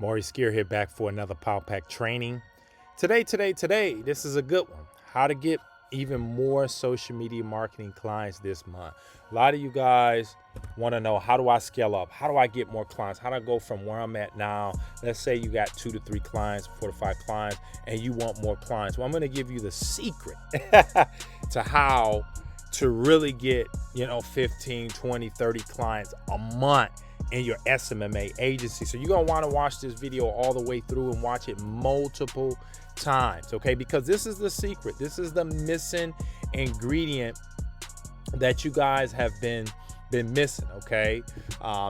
Maurice here back for another Power Pack training. Today, this is a good one. How to get even more social media marketing clients this month. A lot of you guys want to know, how do I scale up? How do I get more clients? How do I go from where I'm at now? Let's say you got 2 to 3 clients, 4 to 5 clients, and you want more clients. Well, I'm going to give you the secret to how to really get, 15, 20, 30 clients a month in your SMMA agency. So you're going to want to watch this video all the way through and watch it multiple times, okay? Because this is the secret. This is the missing ingredient that you guys have been missing, okay?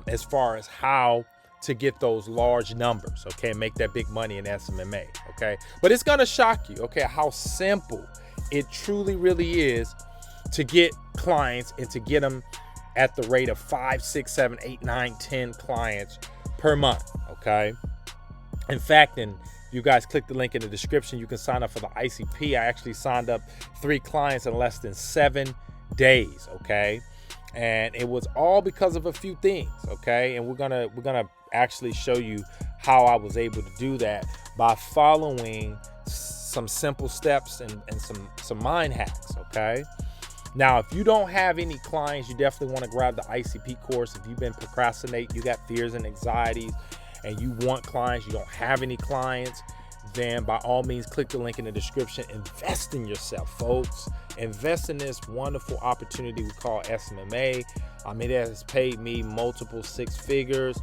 As far as how to get those large numbers, okay? And make that big money in SMMA, okay? But it's going to shock you, okay, how simple it truly really is to get clients and to get them at the rate of 5, 6, 7, 8, 9, 10 clients per month, okay? In fact, and you guys click the link in the description, you can sign up for the ICP. I actually signed up 3 clients in less than 7 days, okay? And it was all because of a few things, okay? And we're gonna actually show you how I was able to do that by following some simple steps and some mind hacks, okay? Now, if you don't have any clients, you definitely want to grab the ICP course. If you've been procrastinating, you got fears and anxieties, and you want clients, you don't have any clients, then by all means, click the link in the description. Invest in yourself, folks. Invest in this wonderful opportunity we call SMMA. It has paid me multiple 6 figures.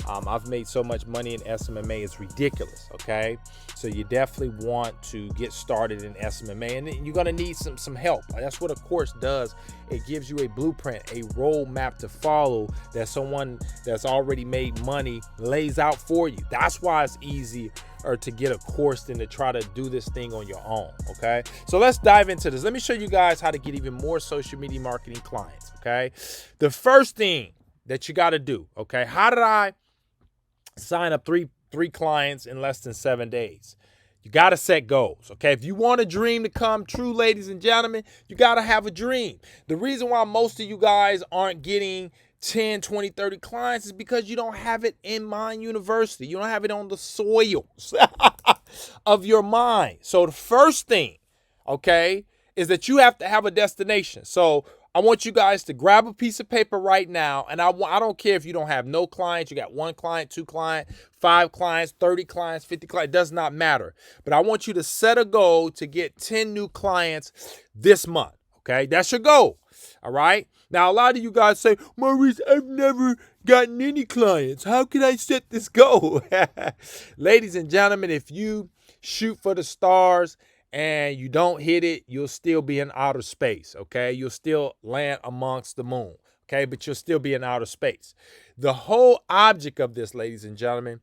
I've made so much money in SMMA, it's ridiculous, okay? So you definitely want to get started in SMMA, and you're gonna need some help. That's what a course does. It gives you a blueprint, a roadmap to follow that someone that's already made money lays out for you. That's why it's easy or to get a course than to try to do this thing on your own, okay? So let's dive into this. Let me show you guys how to get even more social media marketing clients, okay? The first thing that you got to do, okay? How did I sign up three clients in less than 7 days? You got to set goals, okay? If you want a dream to come true, ladies and gentlemen, you got to have a dream. The reason why most of you guys aren't getting 10, 20, 30 clients is because you don't have it in Mind University. You don't have it on the soils of your mind. So the first thing, okay, is that you have to have a destination. So I want you guys to grab a piece of paper right now, and I don't care if you don't have no clients, you got 1 client, 2 clients, 5 clients, 30 clients, 50 clients, it does not matter. But I want you to set a goal to get 10 new clients this month, okay? That's your goal, all right? Now, a lot of you guys say, Maurice, I've never gotten any clients. How can I set this goal? Ladies and gentlemen, if you shoot for the stars and you don't hit it, you'll still be in outer space, okay? You'll still land amongst the moon, okay? But you'll still be in outer space. The whole object of this, ladies and gentlemen,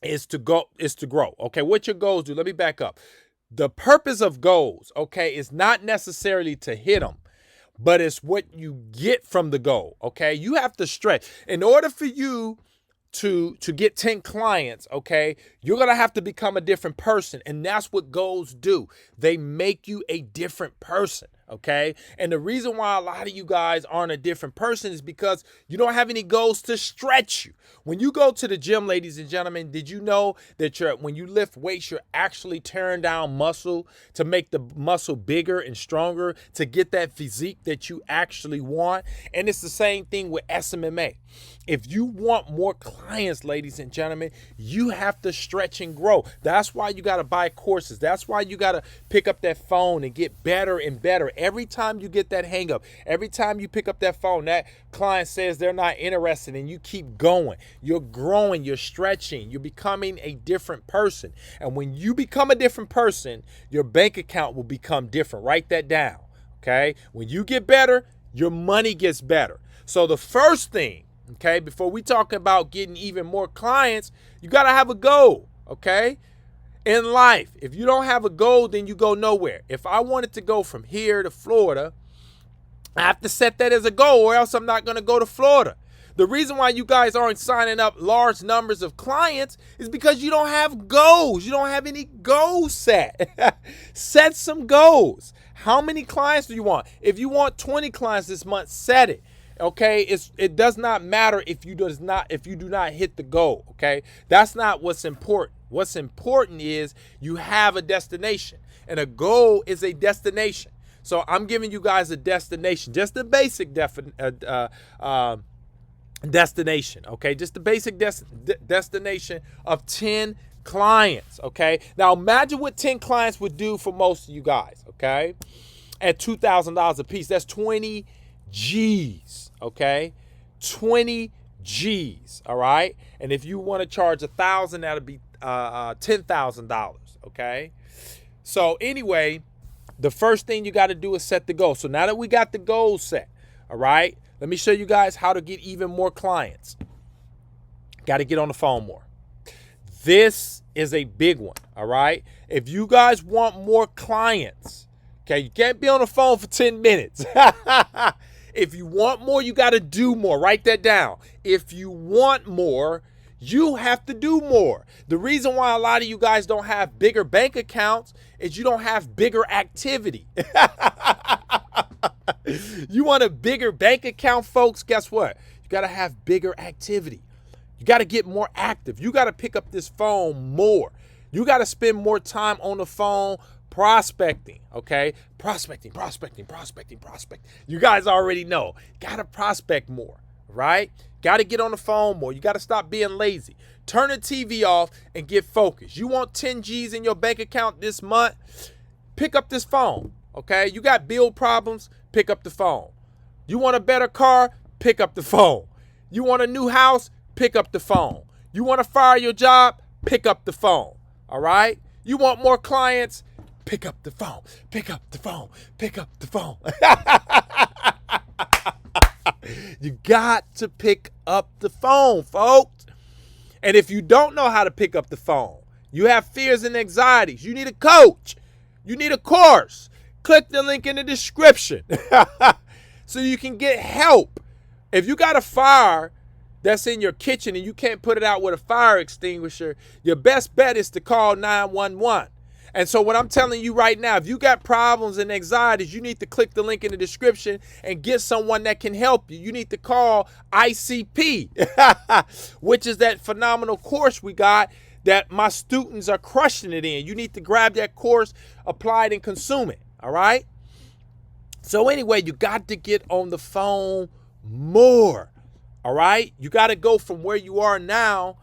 is to grow, okay? What your goals do, let me back up. The purpose of goals, okay, is not necessarily to hit them, but it's what you get from the goal, okay? You have to stretch. In order for you to get 10 clients, okay, you're going to have to become a different person. And that's what goals do. They make you a different person, okay? And the reason why a lot of you guys aren't a different person is because you don't have any goals to stretch you. When you go to the gym, ladies and gentlemen, did you know that when you lift weights, you're actually tearing down muscle to make the muscle bigger and stronger, to get that physique that you actually want? And it's the same thing with SMMA. If you want more clients, ladies and gentlemen, you have to stretch and grow. That's why you got to buy courses. That's why you got to pick up that phone and get better and better. Every time you get that hang up, every time you pick up that phone, that client says they're not interested, and you keep going. You're growing, you're stretching, you're becoming a different person. And when you become a different person, your bank account will become different. Write that down, okay? When you get better, your money gets better. So the first thing, okay, before we talk about getting even more clients, you got to have a goal, okay? In life, if you don't have a goal, then you go nowhere. If I wanted to go from here to Florida, I have to set that as a goal, or else I'm not going to go to Florida. The reason why you guys aren't signing up large numbers of clients is because you don't have goals. You don't have any goals set. Set some goals. How many clients do you want? If you want 20 clients this month, set it. Okay, it does not matter if you do not hit the goal. Okay, that's not what's important. What's important is you have a destination, and a goal is a destination. So I'm giving you guys a destination, just the basic destination. Okay, just the basic destination of 10 clients. Okay, now imagine what 10 clients would do for most of you guys. Okay, at $2,000 a piece, that's 20 G's. Okay, 20 G's. All right, and if you want to charge 1,000, that'll be $10,000. Okay, so anyway, the first thing you got to do is set the goal. So now that we got the goal set, all right, let me show you guys how to get even more clients. Got to get on the phone more. This is a big one. All right, if you guys want more clients, okay, you can't be on the phone for 10 minutes. If you want more, you got to do more. Write that down. If you want more, you have to do more. The reason why a lot of you guys don't have bigger bank accounts is you don't have bigger activity. You want a bigger bank account, folks? Guess what? You got to have bigger activity. You got to get more active. You got to pick up this phone more. You got to spend more time on the phone prospecting, okay? Prospecting. You guys already know. Got to prospect more, right? Got to get on the phone more. You got to stop being lazy. Turn the TV off and get focused. You want 10 G's in your bank account this month? Pick up this phone, okay? You got bill problems? Pick up the phone. You want a better car? Pick up the phone. You want a new house? Pick up the phone. You want to fire your job? Pick up the phone, all right? You want more clients? Pick up the phone. Pick up the phone. Pick up the phone. You got to pick up the phone, folks. And if you don't know how to pick up the phone, you have fears and anxieties, you need a coach. You need a course. Click the link in the description so you can get help. If you got a fire that's in your kitchen and you can't put it out with a fire extinguisher, your best bet is to call 911. And so what I'm telling you right now, if you got problems and anxieties, you need to click the link in the description and get someone that can help you. You need to call ICP, which is that phenomenal course we got that my students are crushing it in. You need to grab that course, apply it, and consume it. All right? So anyway, you got to get on the phone more. All right? You got to go from where you are now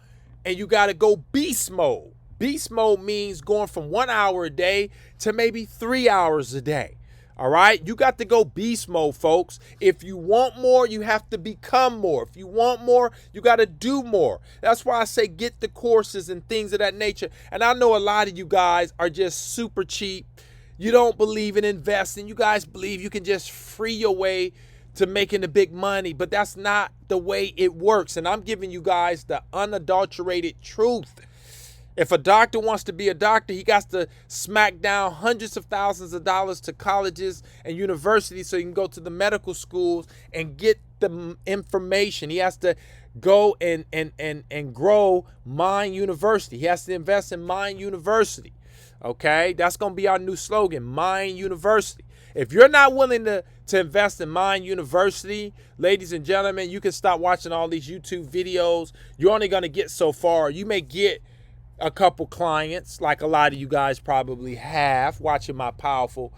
and you got to go beast mode. Beast mode means going from 1 hour a day to maybe 3 hours a day. All right? You got to go beast mode, folks. If you want more, you have to become more. If you want more, you got to do more. That's why I say get the courses and things of that nature. And I know a lot of you guys are just super cheap. You don't believe in investing. You guys believe you can just free your way to making the big money, but that's not the way it works. And I'm giving you guys the unadulterated truth. If a doctor wants to be a doctor, he got to smack down hundreds of thousands of dollars to colleges and universities so he can go to the medical schools and get the information. He has to go and grow Mind University. He has to invest in Mind University. Okay, that's going to be our new slogan, Mind University. If you're not willing to invest in Mind University, ladies and gentlemen, you can stop watching all these YouTube videos. You're only going to get so far. You may get a couple clients, like a lot of you guys probably have, watching my powerful,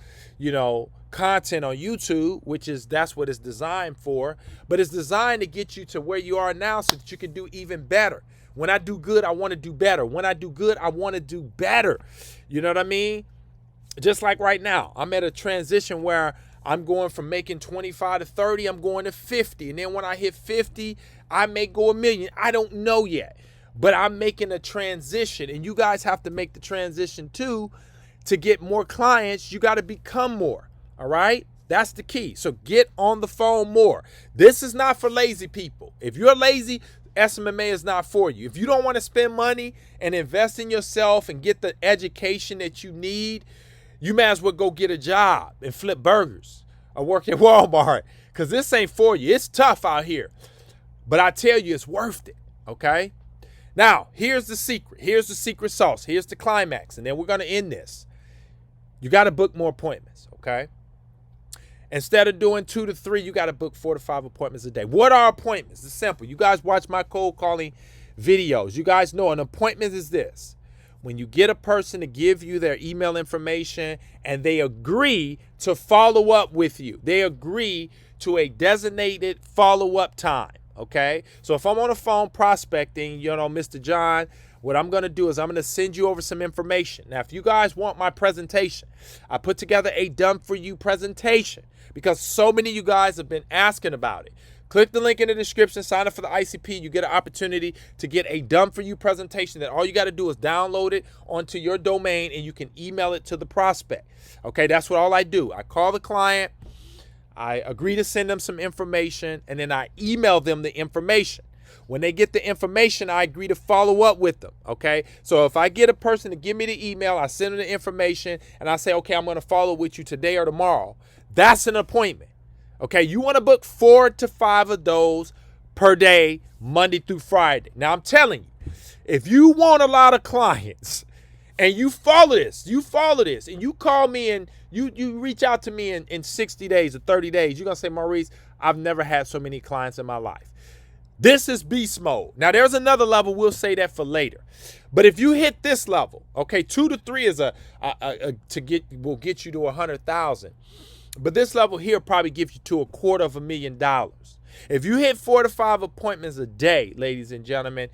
content on YouTube, that's what it's designed for. But it's designed to get you to where you are now so that you can do even better. When I do good, I want to do better. When I do good, I want to do better. You know what I mean? Just like right now, I'm at a transition where I'm going from making 25 to 30, I'm going to 50. And then when I hit 50, I may go $1 million. I don't know yet. But I'm making a transition, and you guys have to make the transition too. To get more clients, you got to become more. All right? That's the key. So get on the phone more. This is not for lazy people. If you're lazy, SMMA is not for you. If you don't want to spend money and invest in yourself and get the education that you need, you may as well go get a job and flip burgers or work at Walmart, because this ain't for you. It's tough out here. But I tell you, it's worth it. Okay? Now, here's the secret. Here's the secret sauce. Here's the climax. And then we're going to end this. You got to book more appointments, okay? Instead of doing 2 to 3, you got to book 4 to 5 appointments a day. What are appointments? It's simple. You guys watch my cold calling videos. You guys know an appointment is this. When you get a person to give you their email information and they agree to follow up with you. They agree to a designated follow-up time, okay? So if I'm on the phone prospecting, Mr. John, what I'm going to do is I'm going to send you over some information. Now, if you guys want my presentation, I put together a done-for-you presentation because so many of you guys have been asking about it. Click the link in the description, sign up for the ICP. You get an opportunity to get a done-for-you presentation that all you got to do is download it onto your domain and you can email it to the prospect. Okay, that's what all I do. I call the client, I agree to send them some information, and then I email them the information. When they get the information, I agree to follow up with them, okay? So if I get a person to give me the email, I send them the information, and I say, okay, I'm going to follow with you today or tomorrow. That's an appointment, okay? You want to book 4 to 5 of those per day, Monday through Friday. Now, I'm telling you, if you want a lot of clients and you follow this, and you call me and you reach out to me in 60 days or 30 days, you're going to say, Maurice, I've never had so many clients in my life. This is beast mode. Now, there's another level. We'll say that for later. But if you hit this level, okay, 2 to 3 is will get you to 100,000. But this level here probably gives you to $250,000. If you hit 4 to 5 appointments a day, ladies and gentlemen,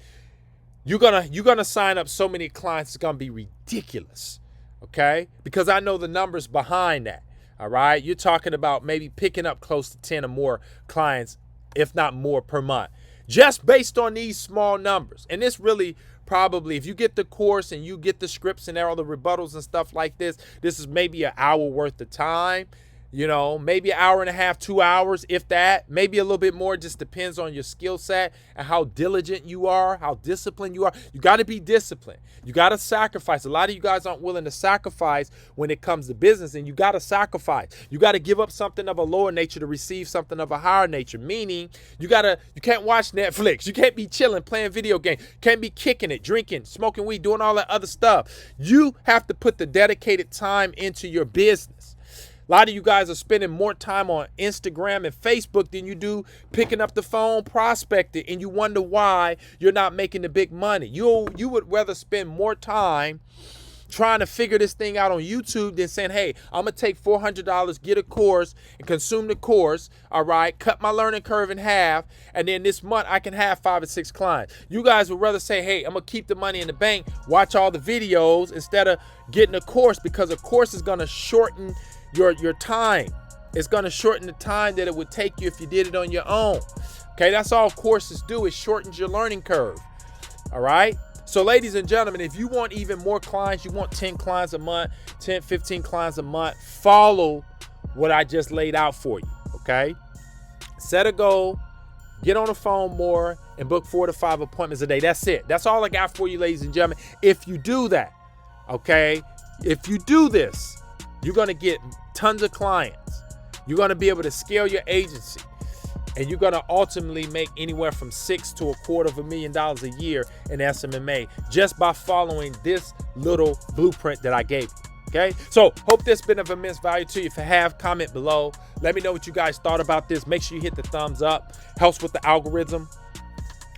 you're gonna sign up so many clients. It's gonna be ridiculous. Okay, because I know the numbers behind that. All right, you're talking about maybe picking up close to 10 or more clients, if not more, per month, just based on these small numbers. And this really probably, if you get the course and you get the scripts and all the rebuttals and stuff like this, this is maybe an hour worth of time. Maybe an hour and a half, 2 hours, if that, maybe a little bit more. Just depends on your skill set and how diligent you are, how disciplined you are. You got to be disciplined. You got to sacrifice. A lot of you guys aren't willing to sacrifice when it comes to business, and you got to sacrifice. You got to give up something of a lower nature to receive something of a higher nature, meaning you can't watch Netflix. You can't be chilling, playing video games. You can't be kicking it, drinking, smoking weed, doing all that other stuff. You have to put the dedicated time into your business. A lot of you guys are spending more time on Instagram and Facebook than you do picking up the phone, prospecting, and you wonder why you're not making the big money. You would rather spend more time trying to figure this thing out on YouTube than saying, hey, I'm going to take $400, get a course, and consume the course, all right, cut my learning curve in half, and then this month I can have 5 or 6 clients. You guys would rather say, hey, I'm going to keep the money in the bank, watch all the videos instead of getting a course, because a course is going to shorten your time. It's going to shorten the time that it would take you if you did it on your own. Okay, that's all courses do. It shortens your learning curve. All right. So ladies and gentlemen, if you want even more clients, you want 10 clients a month, 10, 15 clients a month, follow what I just laid out for you. Okay. Set a goal, get on the phone more, and book 4 to 5 appointments a day. That's it. That's all I got for you, ladies and gentlemen. If you do that, okay, if you do this, you're going to get tons of clients. You're going to be able to scale your agency, and you're going to ultimately make anywhere from $600,000 to $250,000 a year in SMMA just by following this little blueprint that I gave you. Okay, so hope this been of immense value to you. If you have, comment below. Let me know what you guys thought about this. Make sure you hit the thumbs up. Helps with the algorithm.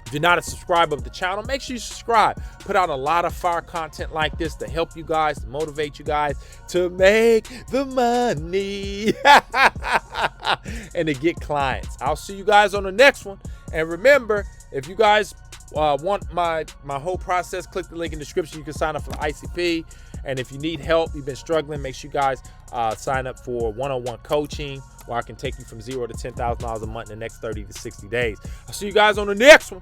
If you're not a subscriber of the channel, make sure you subscribe. Put out a lot of fire content like this to help you guys, to motivate you guys to make the money and to get clients. I'll see you guys on the next one. And remember, if you guys want my whole process, click the link in the description. You can sign up for the ICP. And if you need help, you've been struggling, make sure you guys sign up for one-on-one coaching, where I can take you from $0 to $10,000 a month in the next 30 to 60 days. I'll see you guys on the next one.